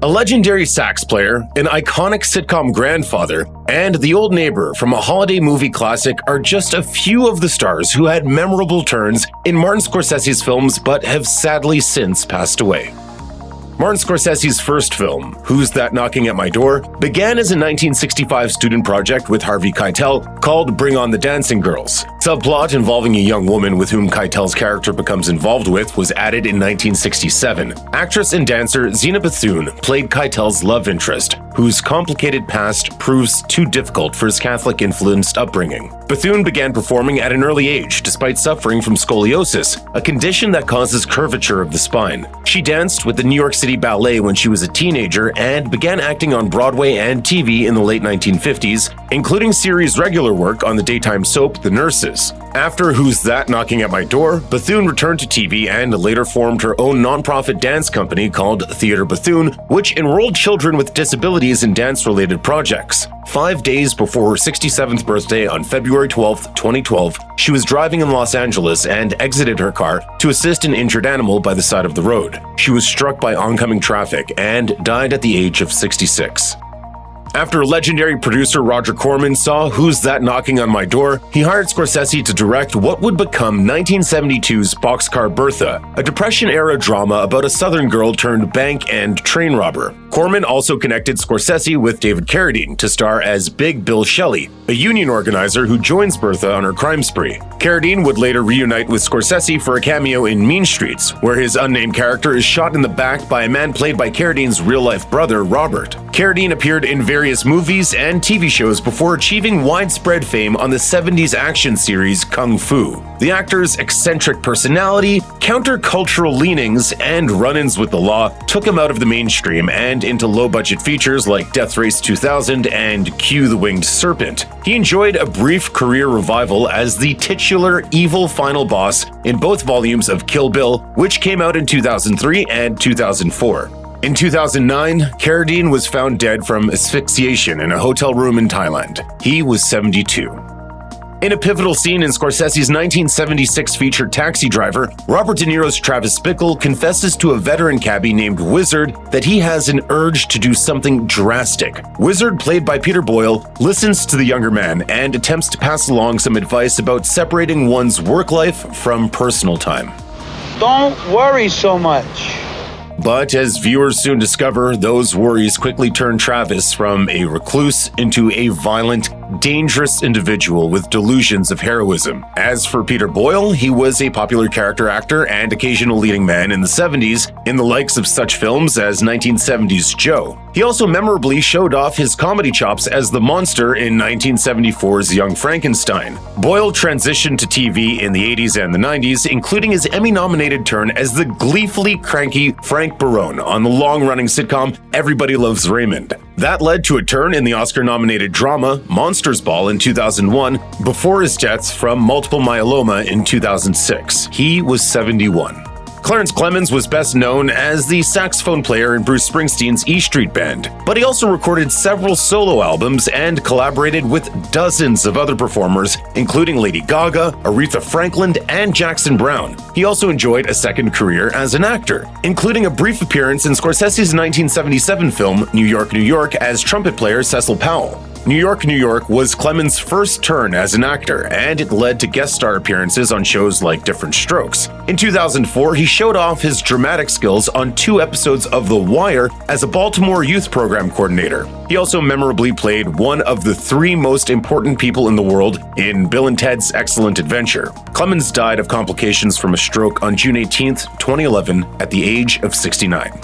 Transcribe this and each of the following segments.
A legendary sax player, an iconic sitcom grandfather, and the old neighbor from a holiday movie classic are just a few of the stars who had memorable turns in Martin Scorsese's films but have sadly since passed away. Martin Scorsese's first film, Who's That Knocking at My Door, began as a 1965 student project with Harvey Keitel called Bring On the Dancing Girls. Subplot involving a young woman with whom Keitel's character becomes involved with was added in 1967. Actress and dancer Zeena Bethune played Keitel's love interest, whose complicated past proves too difficult for his Catholic-influenced upbringing. Bethune began performing at an early age despite suffering from scoliosis, a condition that causes curvature of the spine. She danced with the New York City Ballet when she was a teenager and began acting on Broadway and TV in the late 1950s, including series regular work on the daytime soap The Nurses. After Who's That Knocking at My Door, Bethune returned to TV and later formed her own nonprofit dance company called Theatre Bethune, which enrolled children with disabilities in dance-related projects. 5 days before her 67th birthday on February 12, 2012, she was driving in Los Angeles and exited her car to assist an injured animal by the side of the road. She was struck by oncoming traffic and died at the age of 66. After legendary producer Roger Corman saw Who's That Knocking on My Door, he hired Scorsese to direct what would become 1972's Boxcar Bertha, a Depression-era drama about a Southern girl turned bank and train robber. Corman also connected Scorsese with David Carradine to star as Big Bill Shelley, a union organizer who joins Bertha on her crime spree. Carradine would later reunite with Scorsese for a cameo in Mean Streets, where his unnamed character is shot in the back by a man played by Carradine's real-life brother, Robert. Carradine appeared in various movies and TV shows before achieving widespread fame on the 70s action series Kung Fu. The actor's eccentric personality, countercultural leanings, and run-ins with the law took him out of the mainstream and into low-budget features like Death Race 2000 and Q the Winged Serpent. He enjoyed a brief career revival as the titular evil final boss in both volumes of Kill Bill, which came out in 2003 and 2004. In 2009, Carradine was found dead from asphyxiation in a hotel room in Thailand. He was 72. In a pivotal scene in Scorsese's 1976 feature Taxi Driver, Robert De Niro's Travis Bickle confesses to a veteran cabbie named Wizard that he has an urge to do something drastic. Wizard, played by Peter Boyle, listens to the younger man and attempts to pass along some advice about separating one's work life from personal time. Don't worry so much. But as viewers soon discover, those worries quickly turn Travis from a recluse into a violent, dangerous individual with delusions of heroism. As for Peter Boyle, he was a popular character actor and occasional leading man in the 70s in the likes of such films as 1970's Joe. He also memorably showed off his comedy chops as the monster in 1974's Young Frankenstein. Boyle transitioned to TV in the 80s and the 90s, including his Emmy-nominated turn as the gleefully cranky Frank Barone on the long-running sitcom Everybody Loves Raymond. That led to a turn in the Oscar-nominated drama Monsters Ball in 2001, before his death from multiple myeloma in 2006. He was 71. Clarence Clemons was best known as the saxophone player in Bruce Springsteen's E Street Band, but he also recorded several solo albums and collaborated with dozens of other performers, including Lady Gaga, Aretha Franklin, and Jackson Browne. He also enjoyed a second career as an actor, including a brief appearance in Scorsese's 1977 film New York, New York as trumpet player Cecil Powell. New York, New York was Clemons' first turn as an actor, and it led to guest star appearances on shows like Different Strokes. In 2004, he showed off his dramatic skills on 2 episodes of The Wire as a Baltimore youth program coordinator. He also memorably played one of the 3 most important people in the world in Bill and Ted's Excellent Adventure. Clemons died of complications from a stroke on June 18, 2011, at the age of 69.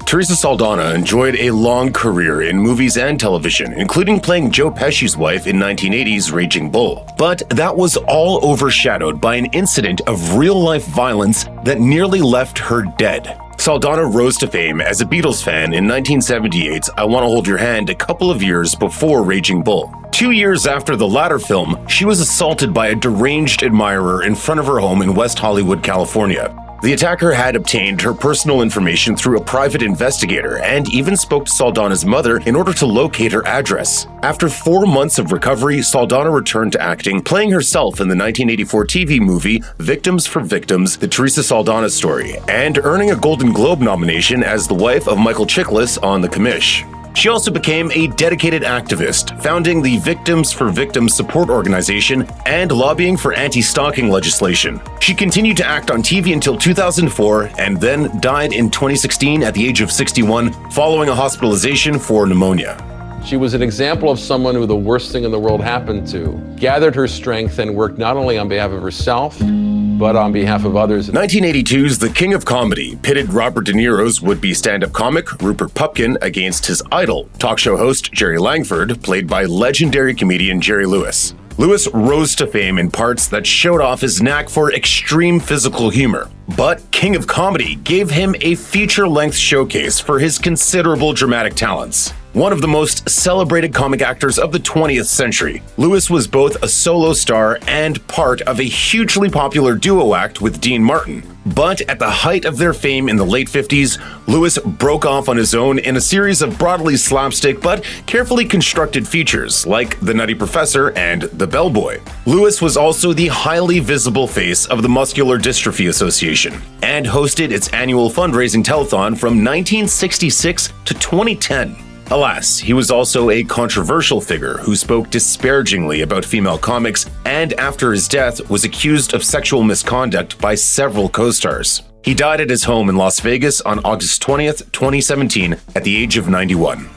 Teresa Saldana enjoyed a long career in movies and television, including playing Joe Pesci's wife in 1980's Raging Bull. But that was all overshadowed by an incident of real-life violence that nearly left her dead. Saldana rose to fame as a Beatles fan in 1978's I Wanna Hold Your Hand a couple of years before Raging Bull. 2 years after the latter film, she was assaulted by a deranged admirer in front of her home in West Hollywood, California. The attacker had obtained her personal information through a private investigator and even spoke to Saldana's mother in order to locate her address. After 4 months of recovery, Saldana returned to acting, playing herself in the 1984 TV movie Victims for Victims, the Teresa Saldana story, and earning a Golden Globe nomination as the wife of Michael Chiklis on The Commish. She also became a dedicated activist, founding the Victims for Victims support organization and lobbying for anti-stalking legislation. She continued to act on TV until 2004 and then died in 2016 at the age of 61 following a hospitalization for pneumonia. She was an example of someone who the worst thing in the world happened to, gathered her strength and worked not only on behalf of herself, but on behalf of others. 1982's The King of Comedy pitted Robert De Niro's would-be stand-up comic Rupert Pupkin against his idol, talk show host Jerry Langford, played by legendary comedian Jerry Lewis. Lewis rose to fame in parts that showed off his knack for extreme physical humor. But King of Comedy gave him a feature-length showcase for his considerable dramatic talents. One of the most celebrated comic actors of the 20th century, Lewis was both a solo star and part of a hugely popular duo act with Dean Martin. But at the height of their fame in the late 50s, Lewis broke off on his own in a series of broadly slapstick but carefully constructed features like The Nutty Professor and The Bellboy. Lewis was also the highly visible face of the Muscular Dystrophy Association and hosted its annual fundraising telethon from 1966 to 2010. Alas, he was also a controversial figure who spoke disparagingly about female comics and after his death was accused of sexual misconduct by several co-stars. He died at his home in Las Vegas on August 20th, 2017 at the age of 91.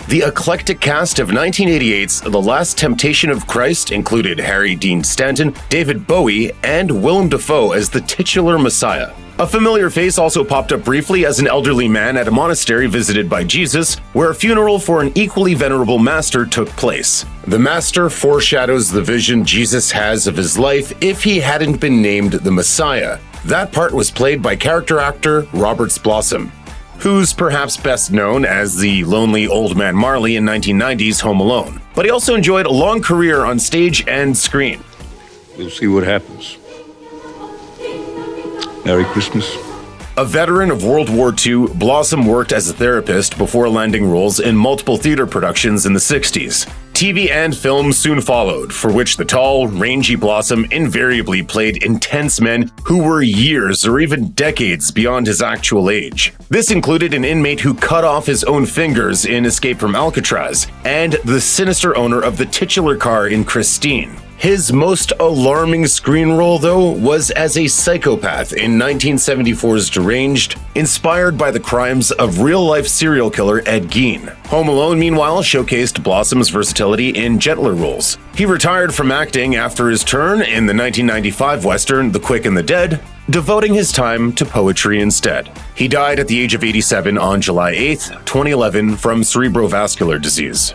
The eclectic cast of 1988's The Last Temptation of Christ included Harry Dean Stanton, David Bowie, and Willem Dafoe as the titular Messiah. A familiar face also popped up briefly as an elderly man at a monastery visited by Jesus, where a funeral for an equally venerable master took place. The master foreshadows the vision Jesus has of his life if he hadn't been named the Messiah. That part was played by character actor Robert Blossom, who's perhaps best known as the lonely old man Marley in 1990's Home Alone. But he also enjoyed a long career on stage and screen. We'll see what happens. Merry Christmas. A veteran of World War II, Blossom worked as a therapist before landing roles in multiple theater productions in the 60s. TV and film soon followed, for which the tall, rangy Blossom invariably played intense men who were years or even decades beyond his actual age. This included an inmate who cut off his own fingers in Escape from Alcatraz, and the sinister owner of the titular car in Christine. His most alarming screen role, though, was as a psychopath in 1974's Deranged, inspired by the crimes of real-life serial killer Ed Gein. Home Alone, meanwhile, showcased Blossom's versatility in gentler roles. He retired from acting after his turn in the 1995 western The Quick and the Dead, devoting his time to poetry instead. He died at the age of 87 on July 8, 2011, from cerebrovascular disease.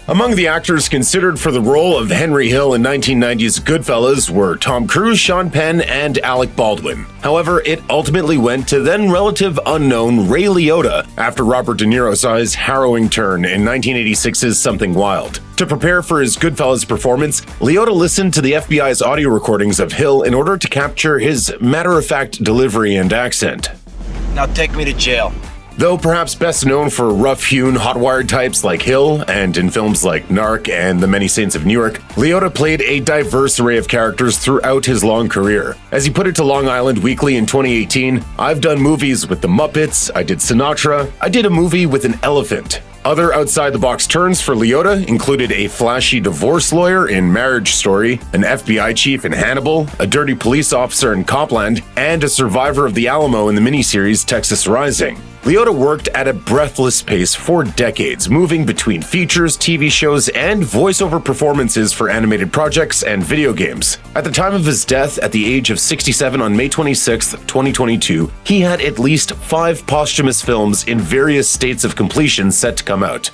Among the actors considered for the role of Henry Hill in 1990's Goodfellas were Tom Cruise, Sean Penn, and Alec Baldwin. However, it ultimately went to then-relative unknown Ray Liotta after Robert De Niro saw his harrowing turn in 1986's Something Wild. To prepare for his Goodfellas performance, Liotta listened to the FBI's audio recordings of Hill in order to capture his matter-of-fact delivery and accent. Now take me to jail. Though perhaps best known for rough-hewn, hot-wired types like Hill, and in films like Narc and The Many Saints of Newark, Liotta played a diverse array of characters throughout his long career. As he put it to Long Island Weekly in 2018, "I've done movies with the Muppets, I did Sinatra, I did a movie with an elephant." Other outside-the-box turns for Liotta included a flashy divorce lawyer in Marriage Story, an FBI chief in Hannibal, a dirty police officer in Copland, and a survivor of the Alamo in the miniseries Texas Rising. Liotta worked at a breathless pace for decades, moving between features, TV shows, and voiceover performances for animated projects and video games. At the time of his death, at the age of 67 on May 26, 2022, he had at least 5 posthumous films in various states of completion set to come out.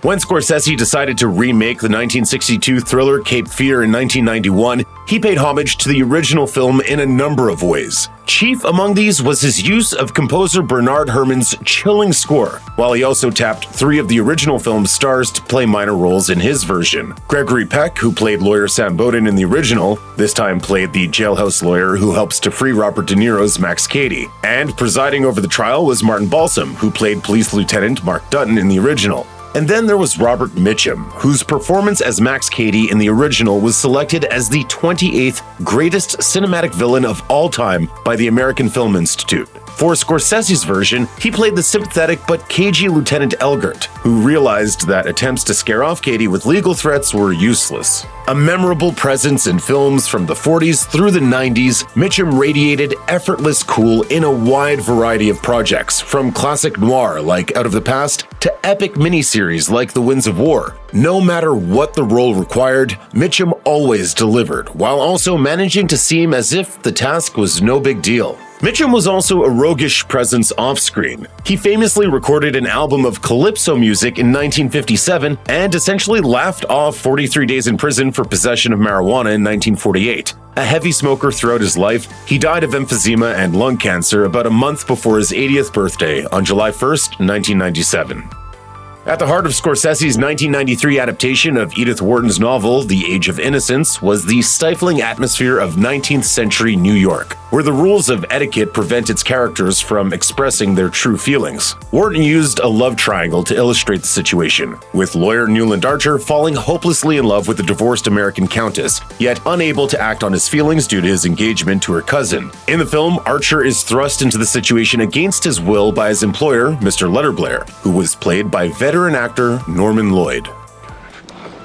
When Scorsese decided to remake the 1962 thriller Cape Fear in 1991, he paid homage to the original film in a number of ways. Chief among these was his use of composer Bernard Herrmann's chilling score, while he also tapped 3 of the original film's stars to play minor roles in his version. Gregory Peck, who played lawyer Sam Bowden in the original, this time played the jailhouse lawyer who helps to free Robert De Niro's Max Cady. And presiding over the trial was Martin Balsam, who played Police Lieutenant Mark Dutton in the original. And then there was Robert Mitchum, whose performance as Max Cady in the original was selected as the 28th greatest cinematic villain of all time by the American Film Institute. For Scorsese's version, he played the sympathetic but cagey Lieutenant Elgert, who realized that attempts to scare off Cady with legal threats were useless. A memorable presence in films from the 40s through the 90s, Mitchum radiated effortless cool in a wide variety of projects, from classic noir like Out of the Past to epic miniseries like The Winds of War. No matter what the role required, Mitchum always delivered, while also managing to seem as if the task was no big deal. Mitchum was also a roguish presence off-screen. He famously recorded an album of calypso music in 1957 and essentially laughed off 43 days in prison for possession of marijuana in 1948. A heavy smoker throughout his life, he died of emphysema and lung cancer about a month before his 80th birthday on July 1st, 1997. At the heart of Scorsese's 1993 adaptation of Edith Wharton's novel, The Age of Innocence, was the stifling atmosphere of 19th century New York, where the rules of etiquette prevent its characters from expressing their true feelings. Wharton used a love triangle to illustrate the situation, with lawyer Newland Archer falling hopelessly in love with a divorced American countess, yet unable to act on his feelings due to his engagement to her cousin. In the film, Archer is thrust into the situation against his will by his employer, Mr. Letterblair, who was played by veteran actor Norman Lloyd.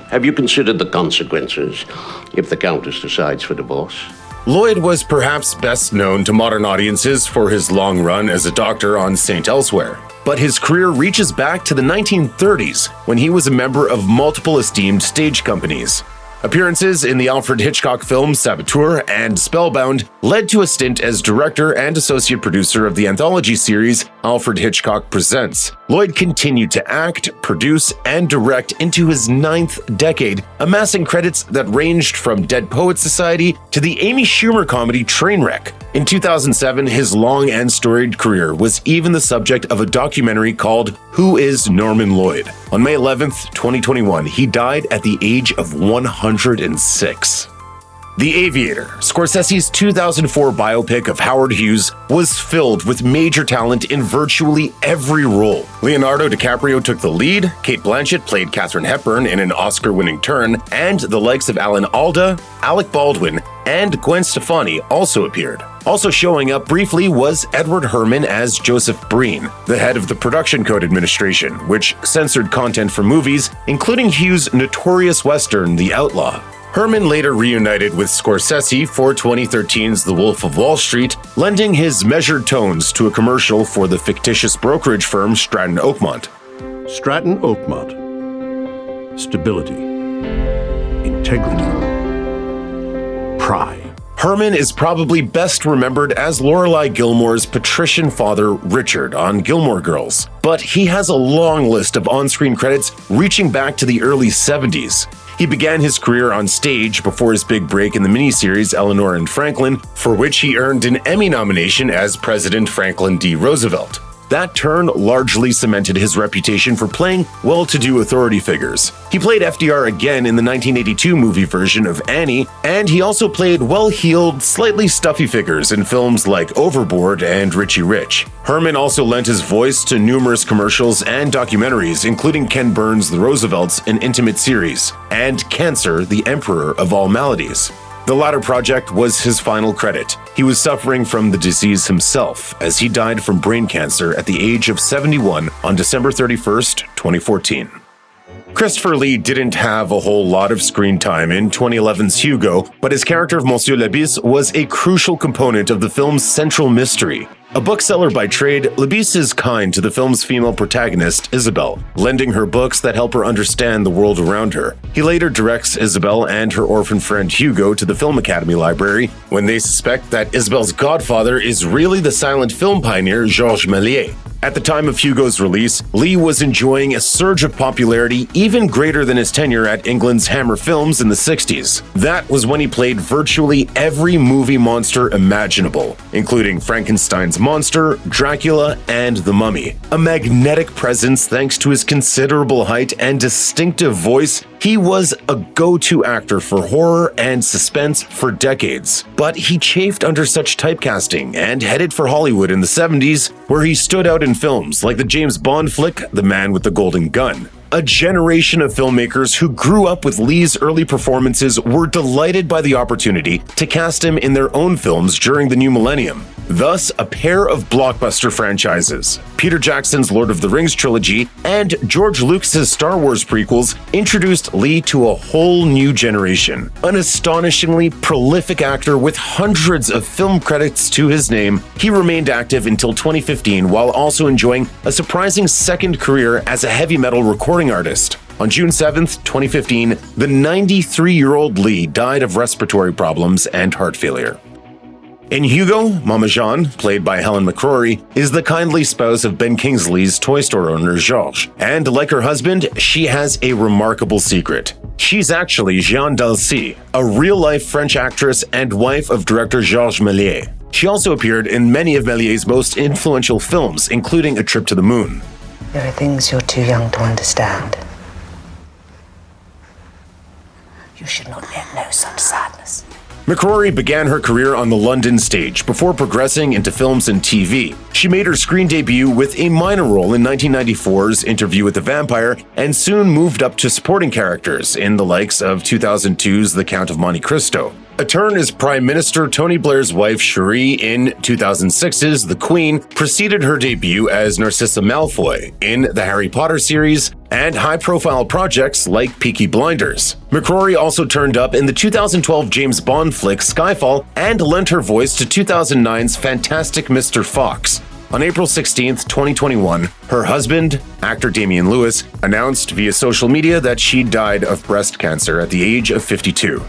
Have you considered the consequences if the Countess decides for divorce? Lloyd was perhaps best known to modern audiences for his long run as a doctor on St. Elsewhere, but his career reaches back to the 1930s when he was a member of multiple esteemed stage companies. Appearances in the Alfred Hitchcock films Saboteur and Spellbound led to a stint as director and associate producer of the anthology series Alfred Hitchcock Presents. Lloyd continued to act, produce, and direct into his 9th decade, amassing credits that ranged from Dead Poets Society to the Amy Schumer comedy Trainwreck. In 2007, his long and storied career was even the subject of a documentary called Who is Norman Lloyd? On May 11th, 2021, he died at the age of 106. The Aviator, Scorsese's 2004 biopic of Howard Hughes, was filled with major talent in virtually every role. Leonardo DiCaprio took the lead, Cate Blanchett played Katharine Hepburn in an Oscar-winning turn, and the likes of Alan Alda, Alec Baldwin, and Gwen Stefani also appeared. Also showing up briefly was Edward Herrmann as Joseph Breen, the head of the Production Code Administration, which censored content from movies, including Hughes' notorious western The Outlaw. Herrmann later reunited with Scorsese for 2013's The Wolf of Wall Street, lending his measured tones to a commercial for the fictitious brokerage firm Stratton Oakmont. Stratton Oakmont. Stability. Integrity. Pride. Herrmann is probably best remembered as Lorelai Gilmore's patrician father, Richard, on Gilmore Girls. But he has a long list of on-screen credits reaching back to the early 70s. He began his career on stage before his big break in the miniseries Eleanor and Franklin, for which he earned an Emmy nomination as President Franklin D. Roosevelt. That turn largely cemented his reputation for playing well-to-do authority figures. He played FDR again in the 1982 movie version of Annie, and he also played well-heeled, slightly stuffy figures in films like Overboard and Richie Rich. Herrmann also lent his voice to numerous commercials and documentaries, including Ken Burns' The Roosevelts, an intimate series, and Cancer, the Emperor of All Maladies. The latter project was his final credit. He was suffering from the disease himself, as he died from brain cancer at the age of 71 on December 31st, 2014. Christopher Lee didn't have a whole lot of screen time in 2011's Hugo, but his character of Monsieur Labisse was a crucial component of the film's central mystery. A bookseller by trade, Labisse is kind to the film's female protagonist, Isabel, lending her books that help her understand the world around her. He later directs Isabel and her orphan friend Hugo to the Film Academy library when they suspect that Isabel's godfather is really the silent film pioneer Georges Méliès. At the time of Hugo's release, Lee was enjoying a surge of popularity even greater than his tenure at England's Hammer Films in the 60s. That was when he played virtually every movie monster imaginable, including Frankenstein's monster, Dracula, and The Mummy. A magnetic presence thanks to his considerable height and distinctive voice, he was a go-to actor for horror and suspense for decades. But he chafed under such typecasting and headed for Hollywood in the 70s, where he stood out in films like the James Bond flick The Man with the Golden Gun. A generation of filmmakers who grew up with Lee's early performances were delighted by the opportunity to cast him in their own films during the new millennium. Thus, a pair of blockbuster franchises, Peter Jackson's Lord of the Rings trilogy and George Lucas's Star Wars prequels, introduced Lee to a whole new generation. An astonishingly prolific actor with hundreds of film credits to his name, he remained active until 2015 while also enjoying a surprising second career as a heavy metal recording artist. On June 7th, 2015, the 93-year-old Lee died of respiratory problems and heart failure. In Hugo, Mama Jeanne, played by Helen McCrory, is the kindly spouse of Ben Kingsley's toy store owner Georges. And like her husband, she has a remarkable secret. She's actually Jeanne Dalcy, a real-life French actress and wife of director Georges Méliès. She also appeared in many of Méliès's most influential films, including A Trip to the Moon. There are things you're too young to understand. You should not yet know such sadness. McCrory began her career on the London stage before progressing into films and TV. She made her screen debut with a minor role in 1994's Interview with the Vampire and soon moved up to supporting characters in the likes of 2002's The Count of Monte Cristo. A turn as Prime Minister Tony Blair's wife Cherie in 2006's The Queen preceded her debut as Narcissa Malfoy in the Harry Potter series and high-profile projects like Peaky Blinders. McCrory also turned up in the 2012 James Bond flick Skyfall and lent her voice to 2009's Fantastic Mr. Fox. On April 16, 2021, her husband, actor Damian Lewis, announced via social media that she died of breast cancer at the age of 52.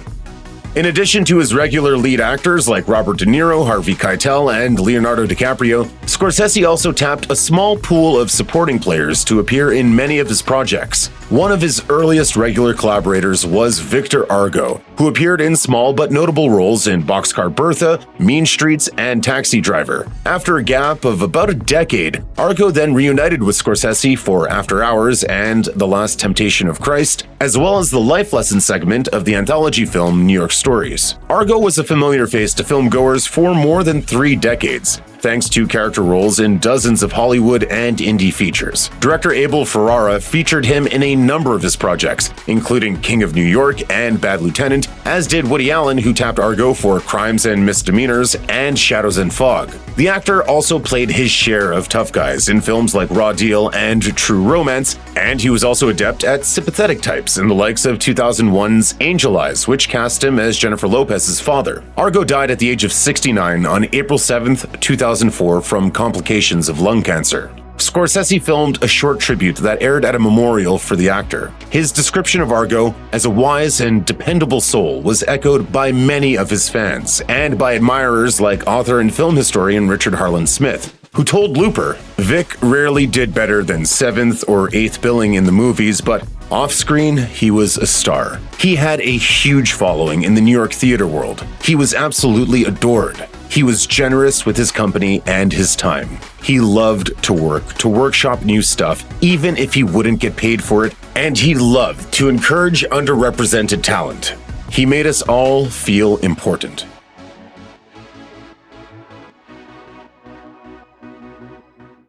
In addition to his regular lead actors like Robert De Niro, Harvey Keitel, and Leonardo DiCaprio, Scorsese also tapped a small pool of supporting players to appear in many of his projects. One of his earliest regular collaborators was Victor Argo, who appeared in small but notable roles in Boxcar Bertha, Mean Streets, and Taxi Driver. After a gap of about a decade, Argo then reunited with Scorsese for After Hours and The Last Temptation of Christ, as well as the life lesson segment of the anthology film New York Stories. Argo was a familiar face to filmgoers for more than 3 decades, thanks to character roles in dozens of Hollywood and indie features. Director Abel Ferrara featured him in a number of his projects, including King of New York and Bad Lieutenant, as did Woody Allen, who tapped Argo for Crimes and Misdemeanors and Shadows and Fog. The actor also played his share of tough guys in films like Raw Deal and True Romance, and he was also adept at sympathetic types in the likes of 2001's Angel Eyes, which cast him as Jennifer Lopez's father. Argo died at the age of 69 on April 7th, 2004 from complications of lung cancer. Scorsese filmed a short tribute that aired at a memorial for the actor. His description of Argo as a wise and dependable soul was echoed by many of his fans and by admirers like author and film historian Richard Harlan Smith, who told Looper, "Vic rarely did better than 7th or 8th billing in the movies, but off-screen, he was a star. He had a huge following in the New York theater world. He was absolutely adored. He was generous with his company and his time. He loved to workshop new stuff, even if he wouldn't get paid for it, and he loved to encourage underrepresented talent. He made us all feel important."